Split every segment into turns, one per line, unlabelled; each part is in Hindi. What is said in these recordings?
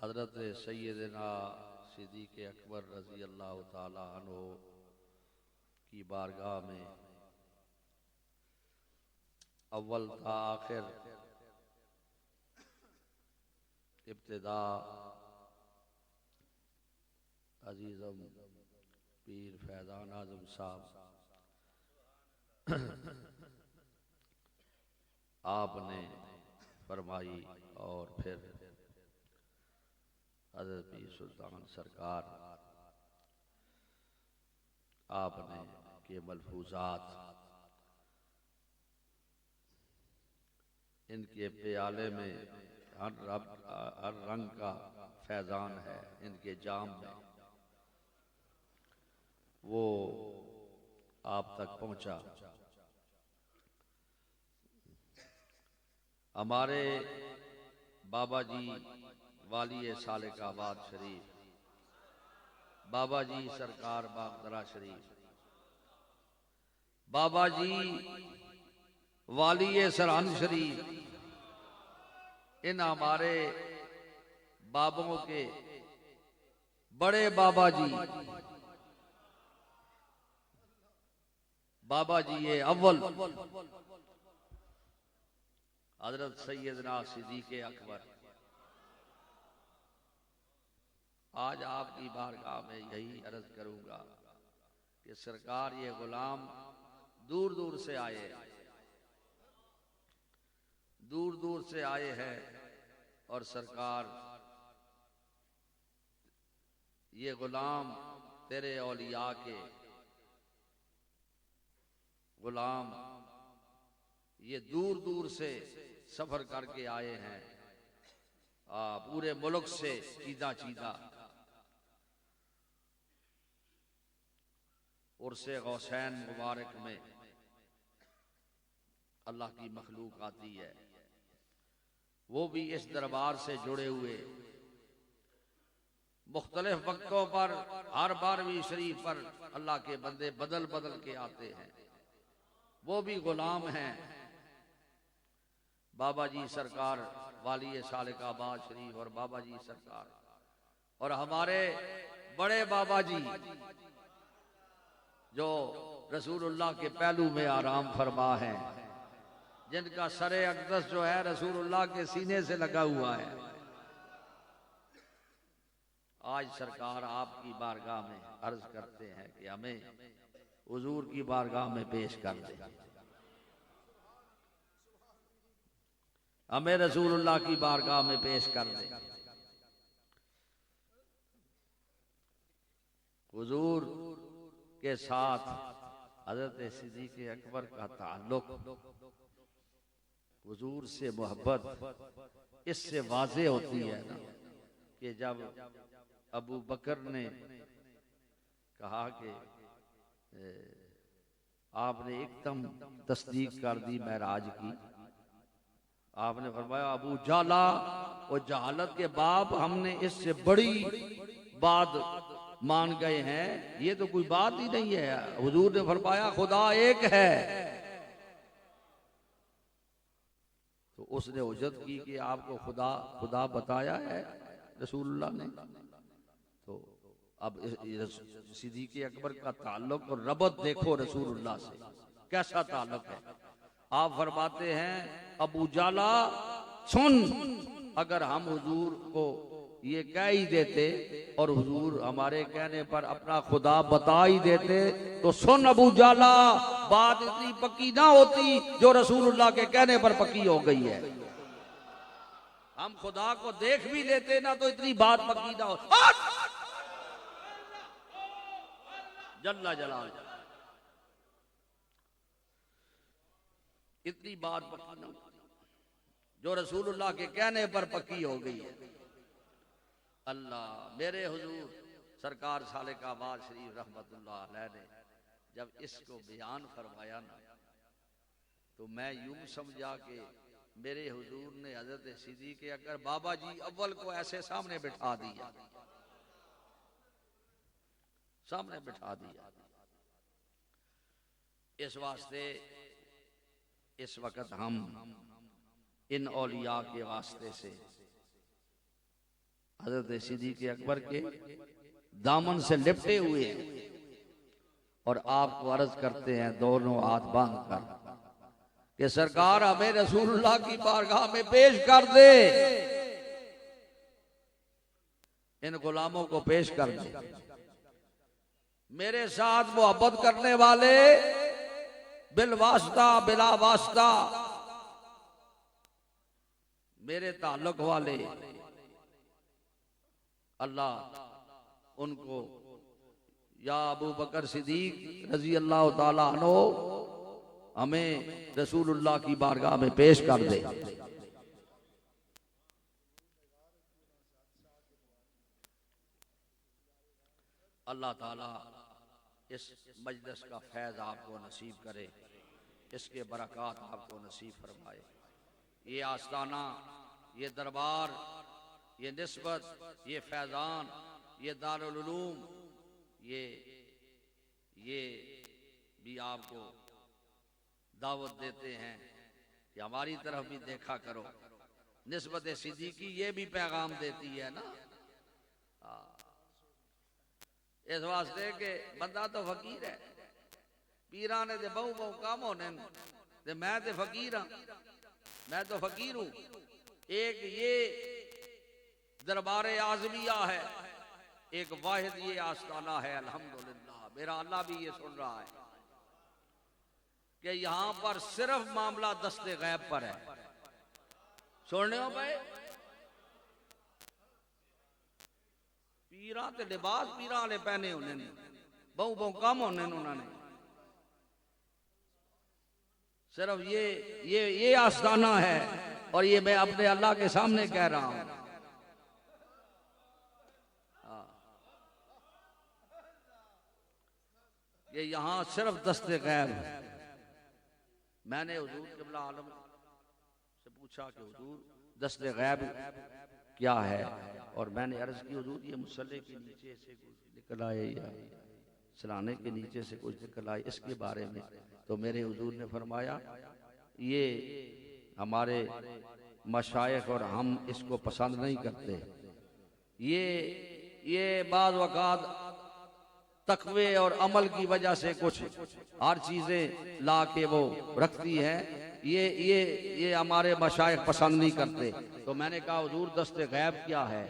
हज़रत सैयदना सिद्दीक़ अकबर रज़ी अल्लाह ताला अन्हु की बारगाह में अव्वल था आखिर, इब्तिदा अजीज़म पीर फैज़ान आज़म साहब आपने फरमाई और फिर हज़रत पीर सुल्तान सरकार आपने के मलफूजात इनके प्याले में हर रंग का फैज़ान है, इनके जाम में वो आप तक पहुंचा। हमारे बाबा जी वाली सालिकाबाद शरीफ, बाबा जी सरकार बागदरा शरीफ, बाबा जी वाली सरहंद शरीफ, इन हमारे बाबों के बड़े बाबा जी, बाबा जी ये अव्वल हजरत सैयदना सिद्दीक़ अकबर, आज आपकी बारगाह में यही अर्ज करूंगा कि सरकार ये गुलाम दूर दूर से आए, दूर दूर से आए हैं और सरकार ये गुलाम तेरे औलिया के गुलाम ये दूर दूर से सफर करके आए हैं, पूरे मुल्क से चीदा चीदा उर्से गौसैन मुबारक में अल्लाह की मखलूक आती है, वो भी इस दरबार से जुड़े हुए मुख्तलिफ वक्तों पर हर 12वीं शरीफ पर अल्लाह के बंदे बदल बदल के आते हैं, वो भी गुलाम हैं। बाबा जी सरकार वाली सालिकाबाद शरीफ और बाबा जी सरकार और हमारे बड़े बाबा जी जो रसूलुल्लाह के पहलू में आराम फरमा है, जिनका सरे अक़दस जो है रसूलुल्लाह के सीने से लगा हुआ है, आज सरकार आपकी बारगाह में अर्ज करते हैं कि हमें हुजूर की बारगाह में पेश कर दे, हमें रसूलुल्लाह की बारगाह में पेश कर दे। हुजूर के साथ हज़रत सिद्दीक़ अकबर का ताल्लुक, हुजूर से मोहब्बत इससे वाज़े होती है ना कि जब अबू बकर ने कहा कि आपने एकदम तस्दीक कर दी महराज की, आपने फरमाया अबू जाला और जहालत के बाप, हमने इससे बड़ी बात मान गए हैं, ये तो कोई बात ही नहीं है। हुजूर ने फरमाया खुदा एक है, तो उसने हुज्जत की कि आपको खुदा खुदा बताया है रसूलुल्लाह ने। तो अब सिद्दीक़ अकबर का ताल्लुक और रबत देखो रसूलुल्लाह से कैसा ताल्लुक है। आप फरमाते हैं अबू जाला सुन, अगर हम हुजूर को ये कह ही देते और हुजूर हमारे कहने पर अपना खुदा बता ही देते तो सुन अबू जाला, बात इतनी पक्की ना होती जो रसूलुल्लाह के कहने पर पक्की हो गई है। हम खुदा को देख भी लेते ना तो इतनी बात पक्की ना हो। जल्ला जलाल, इतनी बात पक्की ना जो रसूलुल्लाह के कहने पर पक्की हो गई है। अल्लाह, मेरे हुजूर सरकार सालिकाबाद शरीफ रहमतुल्लाह अलैह ने जब इसको बयान फरमाया ना, तो मैं यूं समझा कि मेरे हुजूर ने हजरत सिद्दीक़ अकबर बाबा जी अव्वल को ऐसे सामने बिठा दिया, सामने बिठा दिया। इस वास्ते इस वक्त हम इन औलिया के वास्ते से हजरत सिद्दीक़ अकबर के दामन से लिपटे हुए हैं और आपको अर्ज करते हैं दोनों हाथ बांध कर कि सरकार हमें रसूलुल्लाह की बारगाह में पेश कर दे, इन गुलामों को पेश कर दे। मेरे साथ मोहब्बत करने वाले बिल वास्ता बिला वास्ता मेरे ताल्लुक वाले, अल्लाह उनको या अबू बकर सिद्दीक रजी अल्लाह ताला अन्हु हमें रसूलुल्लाह की बारगाह में पेश कर दे। अल्लाह ताला इस मजलिस का फैज़ आपको नसीब करे, इसके बरक़ात आपको नसीब फरमाए। ये आस्ताना, ये दरबार, ये निस्बत, ये फैज़ान, ये दारुल उलूम, ये भी आपको दावत देते हैं कि हमारी तरफ भी देखा करो। निस्बत सिद्दीकी ये भी पैगाम देती है ना, इस वास्ते के बंदा तो फकीर है, पीरा ने तो बहु बहु काम होने, मैं तो फकीर हाँ, मैं तो फकीर हूं। एक ये दरबार आज़मिया है, एक वाहिद ये आस्ताना है। अल्हम्दुलिल्लाह मेरा अल्लाह भी ये सुन रहा है कि यहां पर सिर्फ मामला दस्ते गैब पर है। सुनने हो भाई, पीरा ते लिबास पीरा वाले पहने होने, बहु बहु कम होने उन्होंने। सिर्फ ये आस्ताना है और ये मैं अपने अल्लाह के सामने कह रहा हूं। ये यहां सिर्फ दस्ते गैब है। मैंने हुजूर क़िबला आलम से पूछा कि हुजूर दस्ते गैब क्या है, और मैंने अर्ज की हुजूर ये मुसल्ले के नीचे से कुछ निकल आए या सलाने के नीचे से कुछ निकल आए, इसके बारे में तो मेरे हुजूर ने फरमाया ये हमारे मशाइख और हम इसको पसंद नहीं करते। ये बाज़ वक़ात तक़वे और अमल की वजह से कुछ हर चीजें ला के वो रखती है, ये हमारे मशाइख पसंद नहीं करते। तो मैंने कहा हुजूर दस्ते गैब क्या है?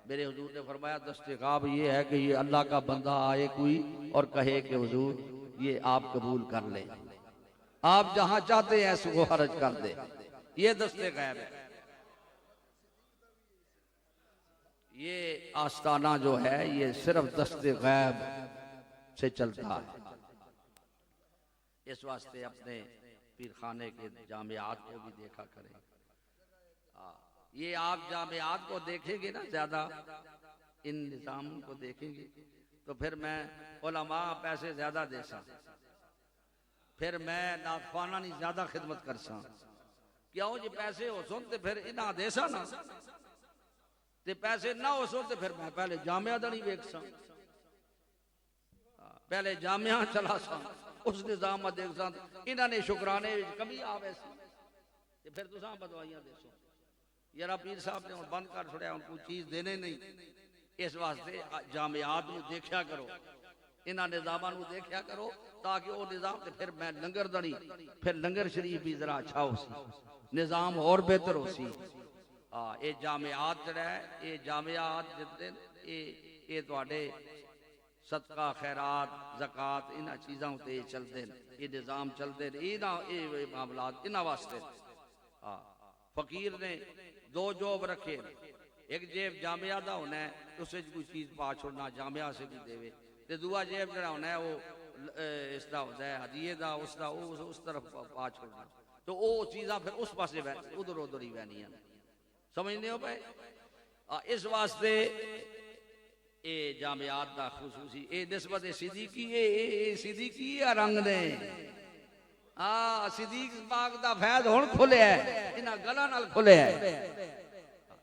मेरे हुजूर ने फरमाया दस्ते गैब ये है कि ये अल्लाह का बंदा आए कोई और कहे कि हुजूर ये आप कबूल कर ले, आप जहां चाहते हैं इसको हरज कर दे, ये दस्ते गैब है। ये आस्ताना जो है ये सिर्फ दस्ते गैब से चलता है। इस वास्ते अपने पीर खाने के जामियात को भी देखा करें। ये आप जामियात को देखेंगे ना ज्यादा, इन निजाम को देखेंगे तो फिर मैं उलमा पैसे ज्यादा दे सा, फिर मैं नाखवाना नहीं ज्यादा खिदमत कर सा, क्यों जी पैसे हो सुन तो फिर इना दे सा ना, ते पैसे ना हो सुन तो फिर मैं पहले जामिया दा नहीं वेख सा, पहले जामिया चला सा, उस निजाम में देख सा इन्होंने शुक्राने कभी आवे सी, फिर तुसा बदवाइयां दे सो यार पीर साहब ने बंद कर छोड़ा, उनको चीज देने नहीं। इस वास्ते जामियात नूं देखा करो, इन्हां निजामां नूं देखा करो ताकि वो निजाम ते फिर मैं लंगर दनी, फिर लंगर शरीफ भी जरा अच्छा हो सी, निजाम और बेहतर हो सी। ये जामियात जड़ा है, ये जामियात जितने ये तुहाडे सदका खैरात ज़कात इन्हां चीज़ां ते चलते हैं, ये निज़ाम चलते हैं, ये मामलात इन्हां वास्ते। फकीर ने दो जोब रखे, एक जेब जामिया दा होना है उससे कोई चीज पा छोड़ना, जामिया से भी देवे, ते दूआ जेब जड़ा होना है वो इसका होता है हदीये दा, उसका उस तरफ पा छोड़ना, तो वो चीज़ां फिर उस पासे उधर उधर ही बहनियां, समझते हो भाई। इस वास्ते ये जामियात दा खुसूसी ये निस्बत सिद्दीकी सिद्दीकी रंग ने सिद्दीक बाग दा फैज़ हुण खुले है, इन्हां गल्लां नाल खुले है,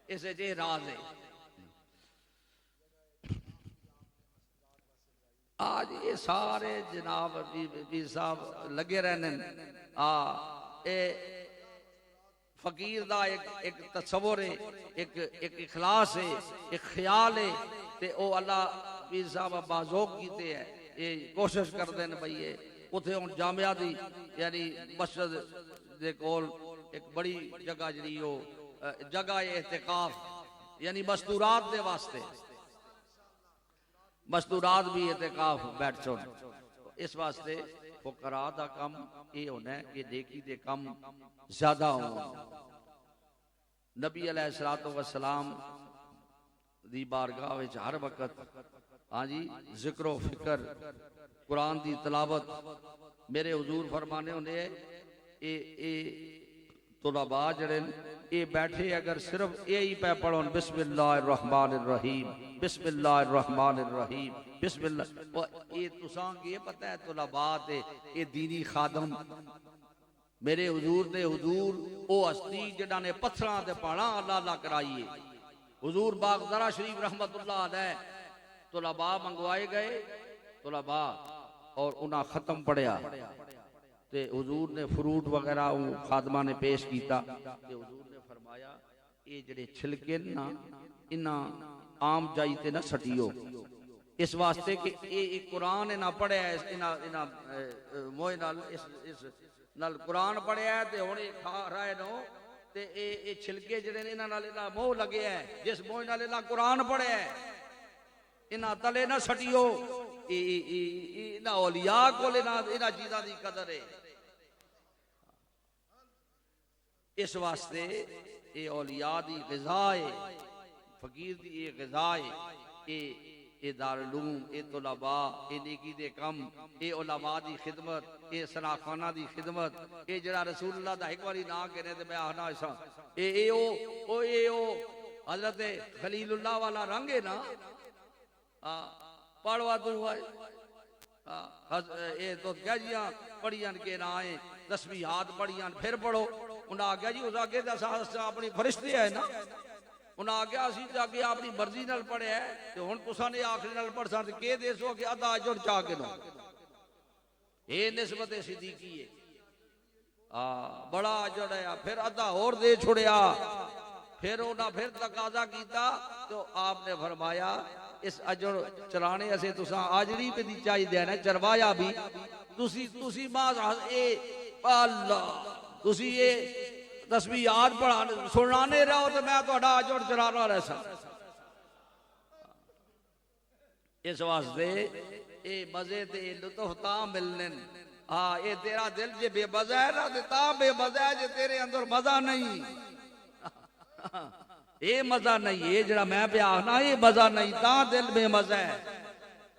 इस जे राज है। आज ये सारे जनाब पीर साहब लगे रहने ये फकीर दा एक तसव्वुर है, एक इखलास है, एक ख्याल है ते ओ अल्लाह पीर साहब बाज़ोक कीते है। ये कोशिश करते हैं भाई ये उथे हुण जामिया दी यानी मस्जिद दे कोल एक बड़ी जगह जी जगह एहतिकाफ यानी मस्तूरात दे वास्ते मस्तूरात भी एहतिकाफ बैठ चुन। इस वास्ते फुकरा दा कम ये होना है कि नेकी दे कम ज्यादा होना। नबी अलैहिस्सलातु वस्सलाम दी बारगाह विच हर वक्त हाँ जी जिक्र फिक्र कुरान दी तलावत मेरे हुजूर फरमाने होने तुलबा जड़े ये बैठे अगर सिर्फ यही पै पढ़ो बिस्मिल्लाहिर्रहमानिर्रहीम बिस्मिल्लाहिर्रहमानिर्रहीम बिस्मिल्लाह ये तुसां ये पता है तुलबा ते ये दीनी खादम मेरे हुजूर दे हुजूर ओ हस्ती जिन्हां ने पत्थरां ते पहाड़ां अल्लाह अल्लाह कराई। हुजूर बागदरा शरीफ रहमतुल्लाह अलैह तुलबा मंगवाए गए तुलबा और उन्हें खत्म पढ़िया ते हुजूर ने फ्रूट वगैरह खादमा ने पेश किया ते हुजूर ने फरमाया ये जड़े छिलके ना इन्ना आम जाई ते ना सटियो इस वास्ते कि ये कुरान इन्ना पढ़िया इन्ना इन्ना मोह नाल इस नाल कुरान पढ़िया ते हुण खा रहे नो ते ये छिलके जड़े ने इन्ना नाल इन्ना मोह लगे है जिस मोह नाल इन्ना कुरान पढ़िया इन्ना तले ना सटियो इन्ना औलिया कोल इन्ना चीज़ां दी कदर है। इस वास्ते ये औलिया दी ग़िज़ा है फकीर दी ये ग़िज़ा है ये दारुल ये तुलबा ये नेकी दे कम ये उलमा दी खिदमत ये सनाखाना दी खिदमत ये जड़ा रसूलुल्लाह दा एक बारी ना कहने ते मैं आखना ऐसा ये हज़रत खलीलुल्लाह वाला रंग है ना पढ़वा तू ये तो क्या जी पढ़ियान के ना है तस्बीहात पढ़ियान फिर पढ़ो उन्हें आख्या जी उस आगे अपनी फरिश्ते है ना उन्हें आख्या असीं तो अगे अपनी मर्जी नाल पढ़िया है तो हुण तुसां ने आखिरी नाल पढ़ सकते के देसो कि अद्धा अजर चाह के नो ये निस्बत सिद्दीकी है बड़ा अजर है फिर अद्धा और दे छुड़िया फिर उन्हें फिर तकाजा किया तो आपने फरमाया इस अजर चलाने असे तुसा आजड़ी पे दी चाहिए ना चरवाया भी तुसी मां ए अल्लाह तुसी ये तस्बीहात पढ़ाने सुनाने रहो तो मैं थोड़ा अजर चलाना रह सकता। इस वास्ते ये मजे ते लुत्फ ता मिलने हाँ ये तेरा दिल जे बेमजा है ना ता बेमजा है जे तेरे अंदर मजा नहीं ये मजा नहीं ये जरा मैं पे आखना ये मजा नहीं ता दिल में मजा है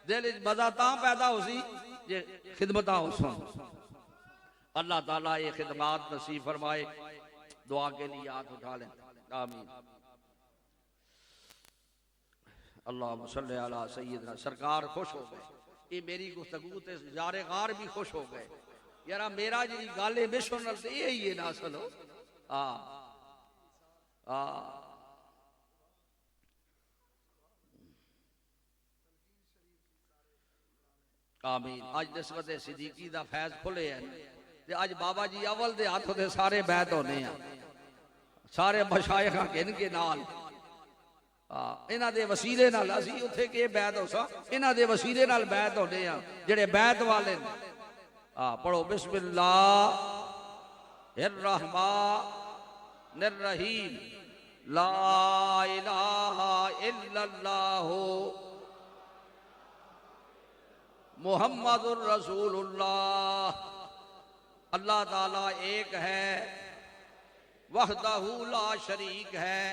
दिल मजा ता पैदा हो सी जे खिदमत हो सुन। अल्लाह ताला ये खिदमत नसीब फरमाए दुआ के लिए हाथ उठा लें आमीन। अल्लाहुम्मा सल्ली अला सय्यदना सरकार खुश हो गए ये मेरी गुफ्तगू ते ज़ारे गार भी खुश हो गए यारा मेरा जी गल मिशन से यही है ना असल आमीन। अज निस्बत सिद्दीकी दा फैज खुले है ते अज बाबा जी अवल दे हाथ दे सारे बैत होने हैं सारे मशाइख गिन के नाल इन्हां दे वसीले नाल असीं उत्थे के बैत हो सा इन्हां दे वसीले नाल बैत होने हैं जेड़े बैत वाले पढ़ो बिस्मिल्लाहिर्रहमानिर्रहीम ला इलाहा इल्लल्लाह मुहम्मदुर रसूलुल्लाह अल्लाह ताला एक है वहदहू ला शरीक है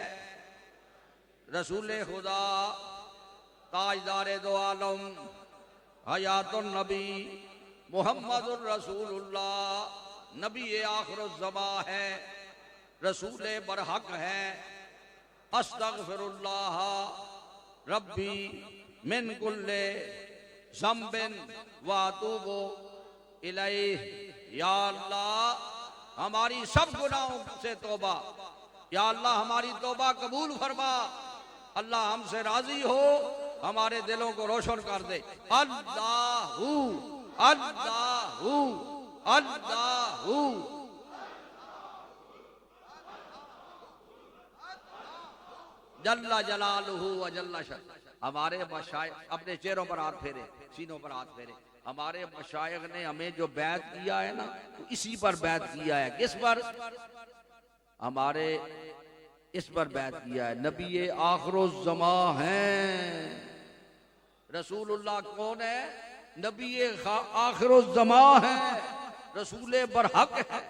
रसूल खुदा ताजदारे दो आलम हयातुन नबी मुहम्मदुर रसूलुल्लाह नबी आखिरुज़्ज़मा है रसूल बरहक है अस्तगफिरुल्लाह रब्बी मिन कुल्ले ज़म्बिन व अतूबु इलैह या अल्लाह हमारी सब गुनाहों से तौबा या अल्लाह हमारी तौबा कबूल फरमा अल्लाह हमसे राजी हो हमारे दिलों को रोशन कर दे। अल्लाहू अल्लाहू अल्लाहू जल्ला जलालुहु व जल्ला शन। हमारे मशाइख अपने चेहरों पर हाथ फेरे, सीनों पर हाथ फेरे। हमारे मशाइख ने हमें जो बैत किया है ना, तो इसी पर बैत किया है। किस पर? हमारे इस पर बैत किया है। नबी आखिरुज़्ज़मा हैं। रसूलुल्लाह कौन है? नबी आखिरुज़्ज़मा है, रसूल बरहक है।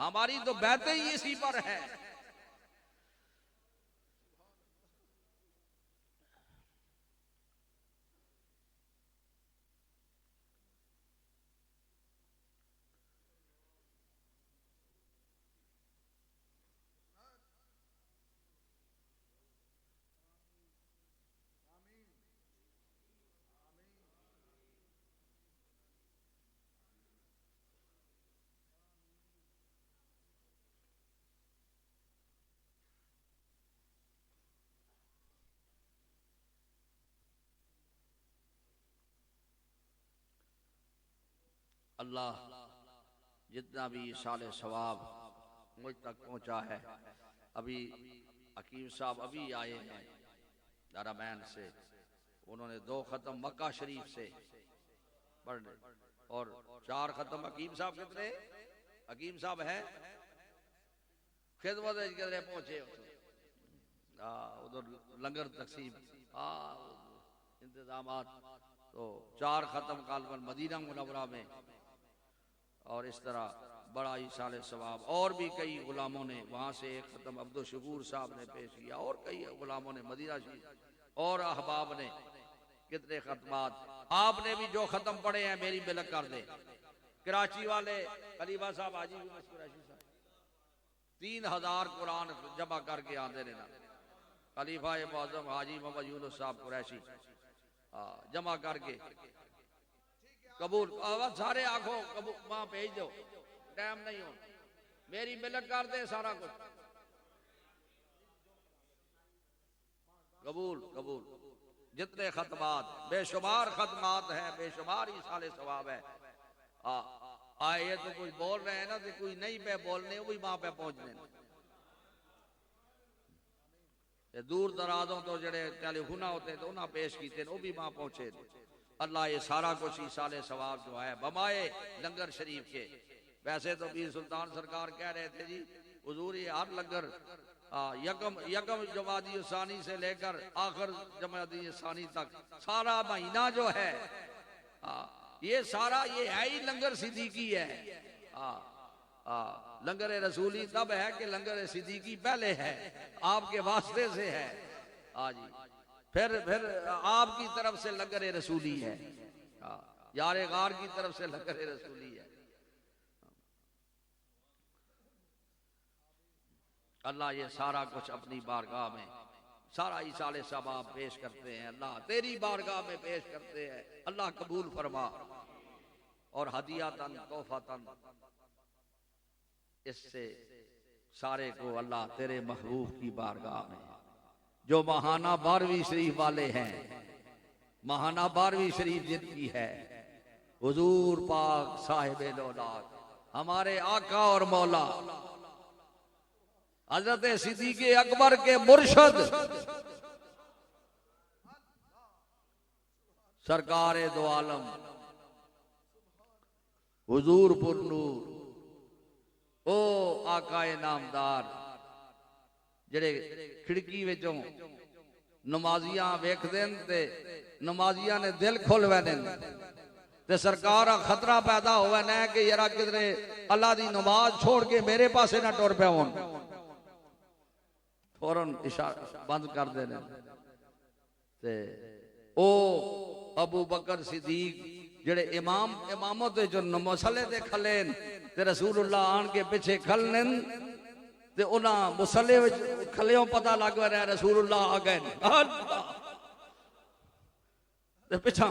हमारी तो बैतें ही इसी पर है। अल्लाह जितना भी साले सवाब मुझ तक पहुंचा है। अभी हकीम साहब अभी आए हैं दारामैन से, उन्होंने 2 खत्म मक्का शरीफ से पढ़ने और 4 खत्म। हकीम साहब कितने? हकीम साहब है खिदमत कितने पहुंचे उधर लंगर तकसीम इंतजाम। तो 4 खत्म कालबन मदीना मुनव्वरा में, और इस तरह बड़ा ही साले सवाब। और भी कई गुलामों ने वहाँ से 1 खत्म अब्दुल शकूर साहब ने पेश किया, और कई गुलामों ने मदीना शरीफ, और अहबाब ने कितने खत्मात। आपने भी जो खत्म पढ़े हैं मेरी बिलक कर दे। कराची वाले खलीफा साहब हाजी यूनुस कुरैशी साहब 3000 कुरान जमा करके आते रहना। खलीफा मुअज्जम हाजी मोहम्मद यूनुस साहब कुरैशी जमा करके कबूल। सारे आखो कबूल, वहां भेज दो, टाइम नहीं हो, मेरी मिलत कर दे, सारा कुछ कबूल कबूल। जितने खत्मात, बेशुमार खत्मात हैं, बेशुमार ही साले सवाब है। ये तो कुछ बोल रहे हैं ना, तो कोई नहीं पे बोलने, वही वहां पे पहुंचने। दूर दराजों तो जड़े टेलीफोन होते तो उन्हें पेश किए, वो भी वहां पहुंचे। अल्लाह ये सारा कुछ ही साले सवाब जो है बमाए लंगर शरीफ के। वैसे तो पीर सुल्तान सरकार कह रहे थे जी हुजूर ये हर लंगर यकम जमादी सानी से लेकर आखिर जमादी सानी तक सारा महीना जो है ये सारा ये है ही लंगर सिद्दीकी है। लंगर रसूली तब है कि लंगर सिद्दीकी पहले है, आपके वास्ते से है। जी फिर आपकी तरफ से लंगर रसूली है, यारे गार की तरफ से लंगर रसूली है। अल्लाह ये सारा कुछ अपनी बारगाह में सारा ही साले सवाब पेश करते हैं। अल्लाह तेरी बारगाह में पेश करते हैं, अल्लाह कबूल फरमा। और हदियातन तोहफतन इससे सारे को अल्लाह तेरे महबूब की बारगाह में, जो महाना 12वीं शरीफ वाले हैं, महाना 12वीं शरीफ जिनकी है, हुजूर पाक साहिब दौलत हमारे आका और मौला हजरत सिद्दीक़ अकबर के मुर्शद सरकार दो आलम हुजूर पुरनूर ओ आकाए नामदार जेड़े खिड़की विचों नमाजियां वेखदे ते नमाजियां ने दिल खोलवे ने ते सरकार खतरा पैदा होवे ना कि यार किधरे अल्लाह दी नमाज छोड़ के मेरे पासे ना टुर पे होन, फौरन इशारा बंद कर देने। ते ओ अबू बकर सिद्दीक जेड़े इमामत जो मसले दे खलेन ते रसूलुल्लाह आन के पीछे खलनेन ते उना मुसल्ले विच खलियों पता लग रहा है रसूलुल्लाह आ गए ते पिछा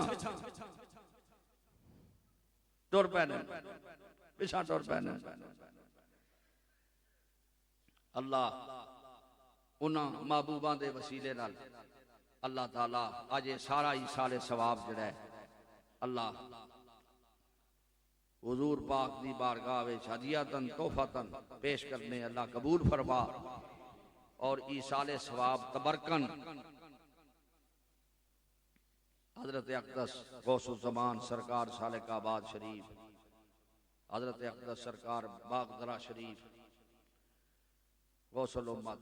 टुर पैने, पिछा टुर पैने। अल्लाह उन्हां महबूबां दे वसीले नाल अल्लाह ताला अज सारा ही साले सवाब जड़ा है अल्लाह हुजूर पाक दी बारगाह विच हदियतन तोहफतन पेश करने अल्लाह कबूल फरमा। और ईसाले सवाब तबरकन हजरत अक़दस गौसुज़्ज़मान सरकार सालिकाबाद शरीफ, हजरत अक़दस सरकार बागदरा शरीफ गौसुल उम्मत,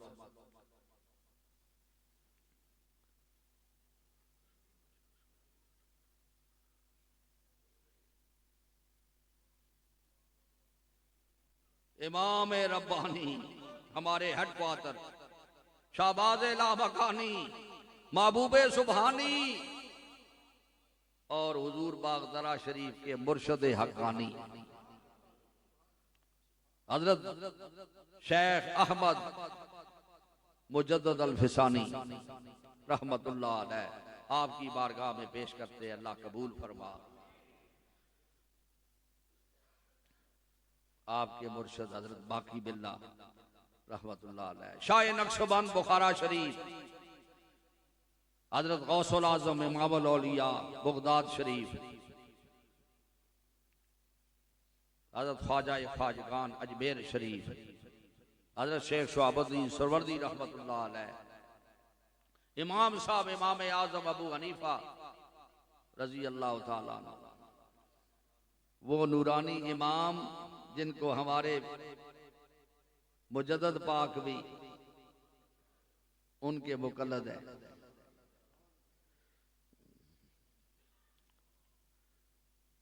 इमाम रब्बानी हमारे हेडक्वार्टर, शाहबाज लामकानी, महबूबे सुबहानी और हुजूर बागदरा शरीफ के मुर्शद हक्कानी हजरत शेख अहमद मुजद्दद अल फिसानी रहमतुल्लाह अलैह आपकी बारगाह में पेश करते हैं। अल्लाह कबूल फरमा। आपके मुर्शद हजरत बाकी बिल्ला रहमतुल्लाह अलैह, शाह नक्शबंद बुखारा शरीफ, हजरत गौसुल आजम इमामुल औलिया बगदाद शरीफ, हजरत ख्वाजा ख्वाजगान अजमेर शरीफ, हजरत शेख शुआबुद्दीन सरवर्दी रहमतुल्लाह अलैह, इमाम साहब इमाम आजम अबू हनीफा रजी अल्लाह ताला अन्हु, वो नूरानी इमाम जिनको हमारे मुजद्दद पाक भी उनके मुकल्लद है।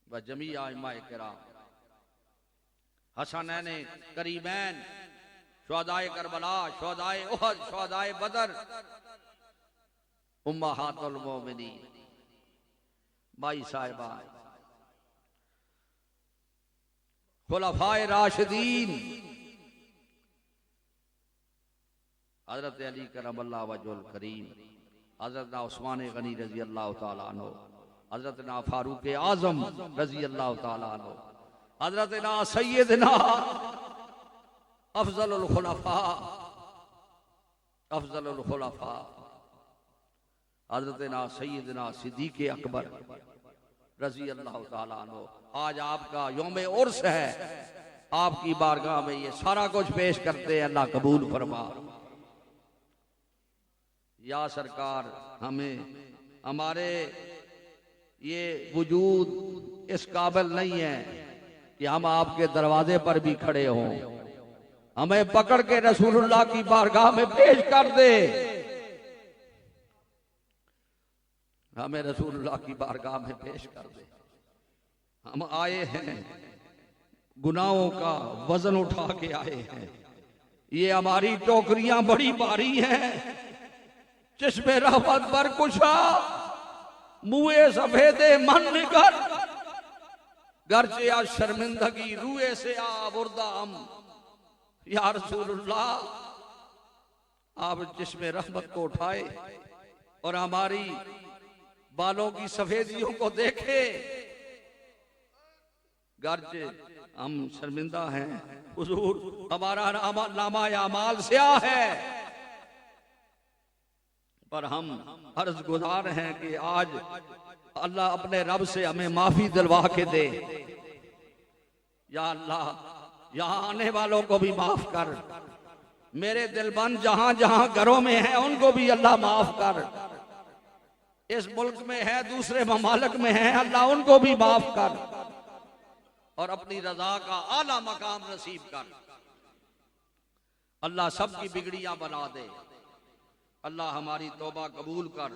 व जमीआ इमाए किराम हसनैन करीमैन शुहदाए करबला, शुहदाए उहद, शुहदाए बदर, उम्महातुल मोमिनीन माई साहिबा, खुलफाए राशिदीन, हजरत अली करमल्लाहु वजहुल करीम, हजरत ना उस्मान गनी रजी अल्लाह ताला अन्हु, हजरत ना फारूक आजम रजी अल्लाह ताला अन्हु, हजरत ना सैयदना अफजलुल खुलफा, अफजलुल खुलफा, हजरत ना सैयदना सिद्दीक़ अकबर रजी अल्लाह ताला अन्हु। आज आपका यौम उर्स है, आपकी बारगाह में ये सारा कुछ पेश करते हैं। अल्लाह कबूल फरमा। या सरकार, हमें हमारे ये वजूद इस काबिल नहीं है कि हम आपके दरवाजे पर भी खड़े हों, हमें पकड़ के रसूलुल्लाह की बारगाह में पेश कर दे, हमें रसूलुल्लाह की बारगाह में पेश कर दे। हम आए हैं, गुनाहों का वजन उठा के आए हैं, ये हमारी टोकरियां बड़ी भारी हैं, चश्मे रहमत पर कुशा, मुए सफेदे मन निकर, घर से आज शर्मिंदगी रूए से आबुर्दा हम। या रसूलुल्लाह, आप चश्मे रहमत को उठाए और हमारी बालों की सफेदियों को देखे, गर्ज हम शर्मिंदा हैं हुजूर, हमारा नामा अमाल स्याह है, पर हम अर्ज गुजार हैं कि आज अल्लाह अपने रब से हमें माफी दिलवा के दे। या अल्लाह, यहाँ आने वालों को भी माफ कर, मेरे दिलबंद जहां जहां घरों में हैं उनको भी अल्लाह माफ कर, इस मुल्क में है दूसरे ममालिक में है, अल्लाह उनको भी माफ कर और अपनी रजा का आला मकाम नसीब कर। अल्लाह सबकी बिगड़ियां बना दे। अल्लाह हमारी तौबा कबूल कर।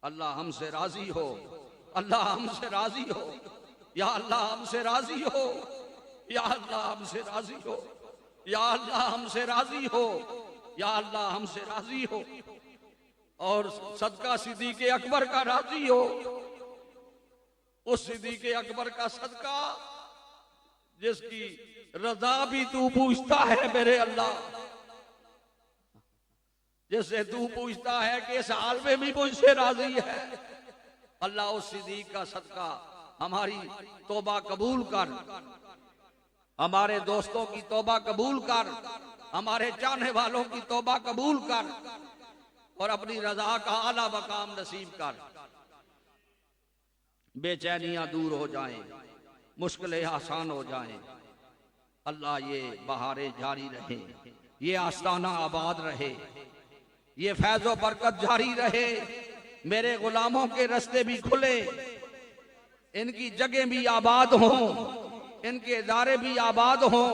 अल्लाह हमसे राजी हो, अल्लाह हमसे राजी हो, या अल्लाह हमसे राजी हो, या अल्लाह हमसे राजी हो, या अल्लाह हमसे राजी हो, या अल्लाह हमसे राजी हो, और सदका सिद्दीक़ अकबर का राजी हो, उस सिद्दीक़ अकबर का सदका जिसकी रजा भी तू पूछता है मेरे अल्लाह, जिससे तू पूछता है कि इस हाल में भी मुझसे राजी है। अल्लाह उस सिद्दीक़ का सदका हमारी तौबा कबूल कर, हमारे दोस्तों की तौबा कबूल कर, हमारे चाहने वालों की तौबा कबूल कर और अपनी रजा का आला मकाम नसीब कर। बेचैनियां दूर हो जाएं, मुश्किलें आसान हो जाएं। अल्लाह ये बहारें जारी रहें, ये आस्ताना आबाद रहे, ये फैज़ो बरकत जारी रहे, मेरे गुलामों के रास्ते भी खुले, इनकी जगह भी आबाद हों, इनके इदारे भी आबाद हों,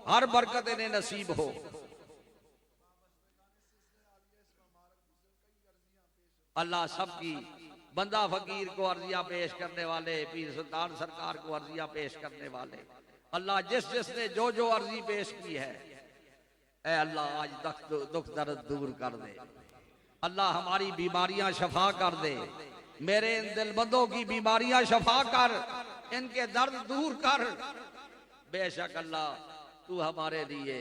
हर बरकत इन्हें नसीब हो। अल्लाह सबकी, बंदा फकीर को अर्जियां पेश करने वाले, पीर सुल्तान सरकार को अर्जियां पेश करने वाले, अल्लाह जिस जिसने जो जो अर्जी पेश की है, ऐ अल्लाह आज दुख दर्द दूर कर दे। अल्लाह हमारी बीमारियां शफा कर दे, मेरे इन दिलबंदों की बीमारियां शफा कर, इनके दर्द दूर कर। बेशक अल्लाह तू हमारे लिए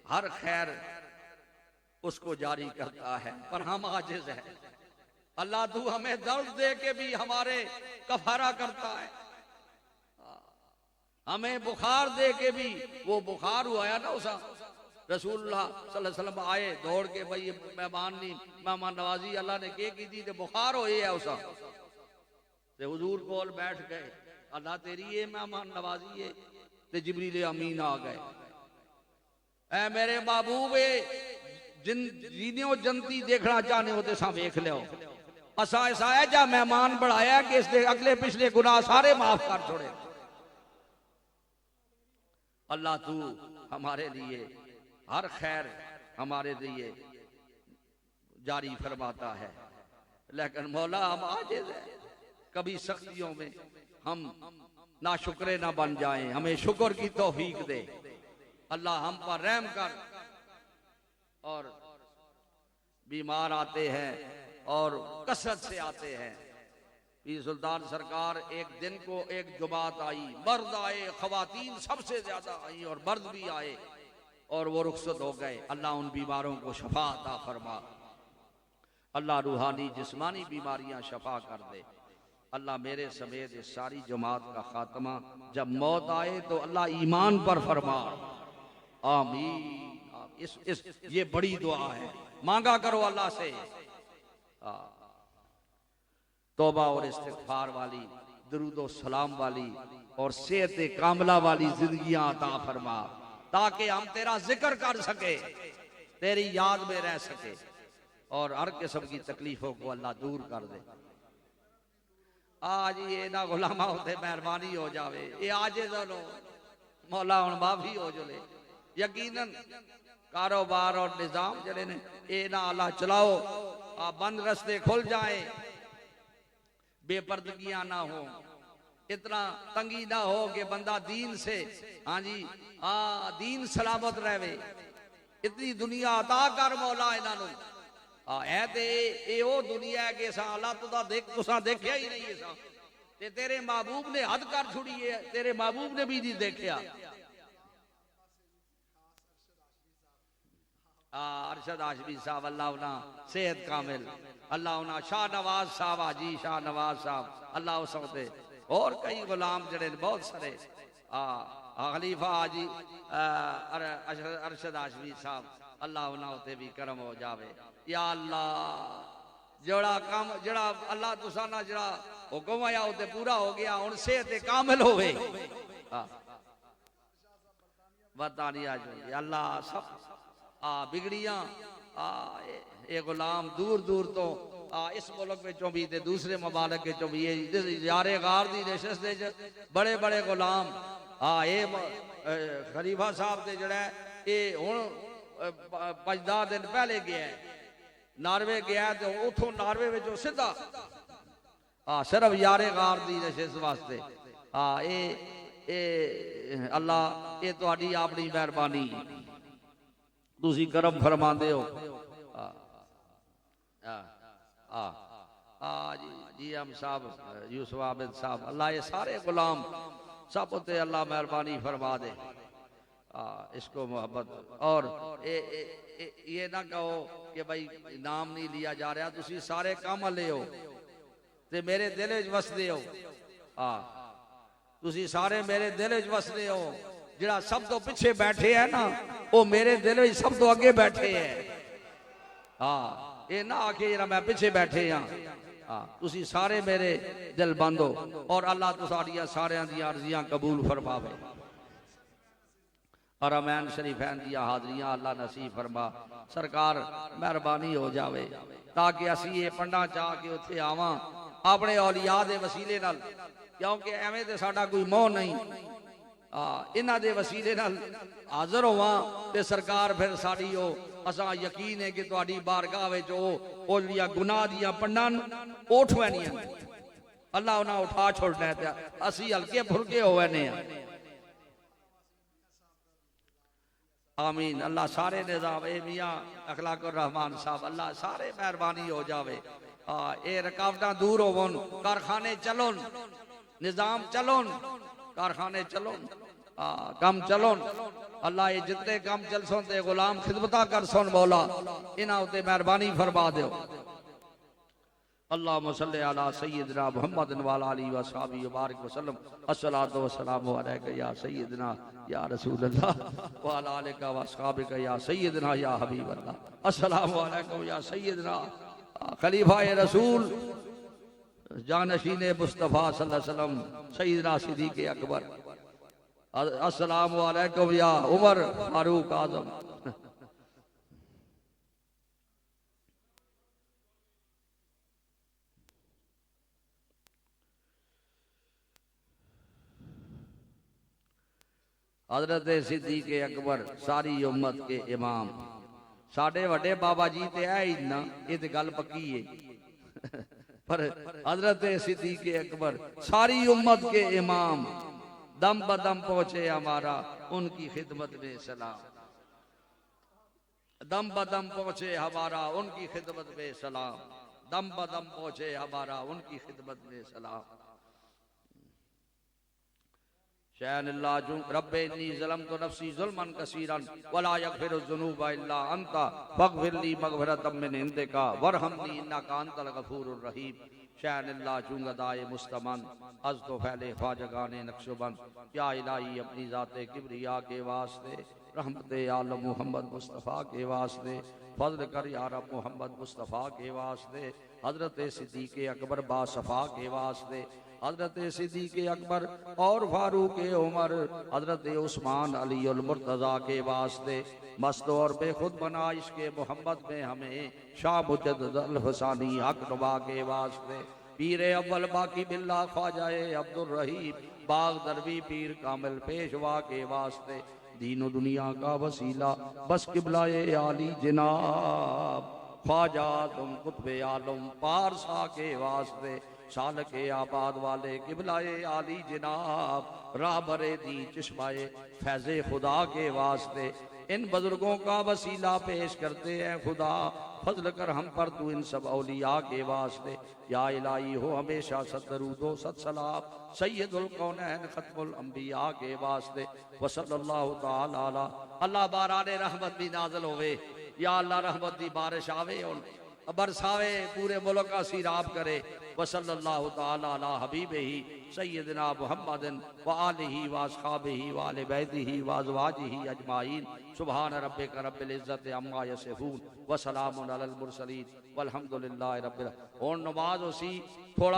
हर खैर उसको जारी करता है, पर हम आजिज हैं। अल्लाह तू हमें दर्द दे के भी हमारे कफारा करता है, हमें बुखार दे के भी, वो बुखार हुआ है ना उसा, रसूलुल्लाह सल्लल्लाहु अलैहि वसल्लम आए दौड़ के, भाई मेहमान नवाजी अल्लाह ने के की थी, तो बुखार हो है उसा, ते हुजूर कोल बैठ गए, अल्लाह तेरी ये मेहमान नवाजी है, ते जिब्रील अमीन आ गए, ऐ मेरे महबूब जिन्हों जनती देखना चाहने हो तो सा वेख लो, असा ऐसा है जा मेहमान बढ़ाया कि इसके अगले पिछले गुनाह सारे माफ कर छोड़े। अल्लाह तू हमारे लिए हर खैर हमारे लिए जारी फरमाता है, लेकिन मौला हम आजिज़ है, कभी सख्तियों में हम ना शुक्रे ना बन जाएं, हमें शुक्र की तौफीक दे। अल्लाह हम पर रहम कर। और बीमार आते हैं और कसरत से आते हैं, पीर सुल्तान सरकार एक दिन को एक जुमात आई, मर्द आए, खवातीन सबसे ज्यादा आई और मर्द भी आए और वो रुखसत हो गए। अल्लाह उन बीमारों को शफा अता फरमा, अल्लाह रूहानी जिस्मानी बीमारियां शफा कर दे। अल्लाह मेरे समेत इस सारी जमात का खात्मा जब मौत आए तो अल्लाह ईमान पर फरमा, आमीन। ये बड़ी दुआ है, मांगा करो अल्लाह से। तौबा और इस्तिग़फ़ार वाली, दुरूद सलाम वाली और सेहत कामला वाली जिंदगियां अता फरमा, ताकि हम तेरा जिक्र कर सके, तेरी याद में रह सके और हर किस्म की तकलीफों को अल्लाह दूर कर दे। आज ये ना गुलामा होते मेहरबानी हो जावे, ये आज मौला हुण माफी हो जले। यकीनन कारोबार और निजाम जड़े ने ये ना अल्लाह चलाओ, बंद रस्ते खुल जाए, बेपर्दगियां ना हो, इतना तंगी ना हो कि बंदा दीन से, हाँ जी दीन सलामत रहे। इतनी दुनिया अता कर मौला इन्हों, है ते ये वो दुनिया है कि अल्लाह तुसा देखिया ही नहीं है, ते तेरे महबूब ने हद कर छुड़ी है, तेरे महबूब ने भी नहीं देखा। अरशद हाशमी साहब अल्लाह उना सेहत कामिल, अल्लाह उना शाह नवाज साहब, हाजी शाह नवाज साहब अल्लाह उसते, और कई गुलाम जड़े बहुत सारे, खलीफा हाजी अरशद हाशमी साहब अल्लाह उना उते भी करम हो जावे। या अल्लाह जड़ा काम जड़ा अल्लाह तुसा ना जड़ा हुक्म आया उते पूरा हो गया, हुण सेहत कामिल होवे, बरतानिया जो अल्लाह सब बिगड़ियां ये गुलाम दूर दूर तो इस मुल्क में भी ते दूसरे ममालक के भी यारे गार दी नशस्त बड़े बड़े गुलाम ये खलीफा साहब दे जड़ा ये हुण 5-10 दिन पहले गया है, नार्वे गया, तो उथों नार्वे में सीधा सिर्फ यारे गार दी नशस्त वास्ते। ये अल्लाह ये तुहाडी अपनी मेहरबानी, तुसी करम फरमांदे हो। जी हम साहब यूसुफ आबिद साहब अल्लाह ये सारे गुलाम सब उते अल्लाह मेहरबानी फरमा दे, इसको मोहब्बत। और ये ना कहो कि भाई नाम नहीं लिया जा रहा, तुसी सारे काम ले हो ते मेरे दिल च वसदे हो, तुसी सारे मेरे दिल च वसदे हो। जिहड़ा सब तो पिछे बैठे है ना वो मेरे दिल में सब तो अगे बैठे है। ये ना आके जरा मैं पिछे बैठे हाँ, तुसी सारे मेरे दिल बंद हो और अल्लाह तो साड़ियां सारियां दी अर्जियां कबूल फरमावे। और अमैन शरीफैन दिया हाजरियां अल्लाह नसीब फरमा। सरकार मेहरबानी हो जावे ताकि असी ये पंडा चाह के उत्थे आवां अपने औलिया दे वसीले नाल, क्योंकि एवें ते साडा कोई मोह नहीं। इन्हां दे वसीले नाल हाजिर होवां ते सरकार फिर साडी ओ असां यकीन है कि तुहाडी बारगाह विच ओ जिहड़ियां गुनाह दियां पंडां उठवैनियां अल्लाह उन्हां उठा छोड़ना है ते असी हल्के फुल्के होवैने आ। आमीन। अल्लाह सारे निजाम ए मियां अखलाकुर रहमान साहब अल्लाह सारे मेहरबानी हो जावे। ये रुकावटां दूर होवन, कारखाने चलोन, निजाम चलोन, कारखाने चलोन, कम चलोन। अल्लाह ये जितने कम चलसों ते गुलाम खिदमता करसोन मौला इन्हां उते मेहरबानी फरमा दियो। अल्लाहुम्मा सल्ली अला सय्यिदना मुहम्मद व अला आलिहि व अस्हाबिहि व बारिक वसल्लम। अस्सलातु वस्सलामु अलैका या सय्यिदना या रसूल अल्लाह व अला आलिका व अस्हाबिका या सय्यिदना या हबीब अल्लाह। अस्सलामु अलैकुम या सय्यिदना खलीफा ए रसूल जानशीन मुस्तफा सल्लल्लाहु अलैहि वसल्लम सय्यिदना सिद्दीक़ अकबर। अस्सलामु अलैकुम या उमर फारूक आजम। हजरत सिद्दीक़ अकबर सारी उम्मत के इमाम। साडे वड्डे बाबा जी ते है ही ना, ये तो गल पक्की है। पर हजरत सिद्दीक़ अकबर सारी उम्मत के इमाम, दम बदम पहुंचे हमारा उनकी खिदमत में सलाम। दम बदम पहुंचे हमारा उनकी खिदमत में सलाम। दम बदम पहुंचे हमारा उनकी खिदमत में सलाम। रब्बे इन्नी ज़लमतु नफ्सी ज़ुल्मन कसीरन वला यग़फिरुज़्ज़ुनूबा इल्ला अंता फ़ग़फ़िरली मग़फ़िरतम मिन इंदिका वरहमनी इन्नका अंतल गफ़ूरुर रहीम। शैनिल्लाह चुंगदाए मुस्तमन अज़ तो फैले ख्वाजगाने नक्शबन। या इलाही अपनी ज़ाते किब्रिया के वास्ते, रहमते आलम मोहम्मद मुस्तफ़ा के वास्ते, फज़ल कर या रब मोहम्मद मुस्तफ़ा के वास्ते, हज़रत सिद्दीक़ अकबर बासफ़ा के वास्ते, हज़रत सिद्दीक़ अकबर और फारूक उमर, हज़रत उस्मान अली अल मुर्तज़ा के वास्ते, मस्त और बेखुद बना इश्क़ मोहम्मद में हमें शाह मुजद्दिद अल हुसैनी हक नवा के वास्ते, पीर अव्वल बाकी बिल्ला ख्वाजाए अब्दुर रहीम बाग दरबी पीर कामिल पेशवा के वास्ते, दीन दुनिया का वसीला बस किबलाए आली जनाब ख्वाजा तुम कुतबे आलम पारसा के वास्ते, साल के आबाद वाले किबलाए आली जनाब राबरे दी चश्माए फैज़े खुदा के वास्ते, इन बुजुर्गों का वसीला पेश करते हैं खुदा, फजल कर हम पर तू इन सब औलिया के वास्ते। या इलाही हो हमेशा सदरूदो सत्सलाम सैयदुल कौनैन खत्मुल अंबिया के वास्ते। वसल्लल्लाहु तआला अला अल्लाह बाराने रहमत भी नाज़िल होवे। या अल्लाह रहमत दी बारिश आवे और बरसावे, पूरे मुल्क का सीराब करे। वसल्लल्लाहु तआला अला हबीबिही सय्यदना मुहम्मदिन व आलिही व अस्हाबिही व आले बैतिही व अज़वाजिही अजमाइन। सुभान रब्बिका रब्बिल इज्जति अम्मा यसिफून व सलामुन अलल मुरसलीन वल्हम्दुलिल्लाहि रब्बिल। और नमाज उसी थोड़ा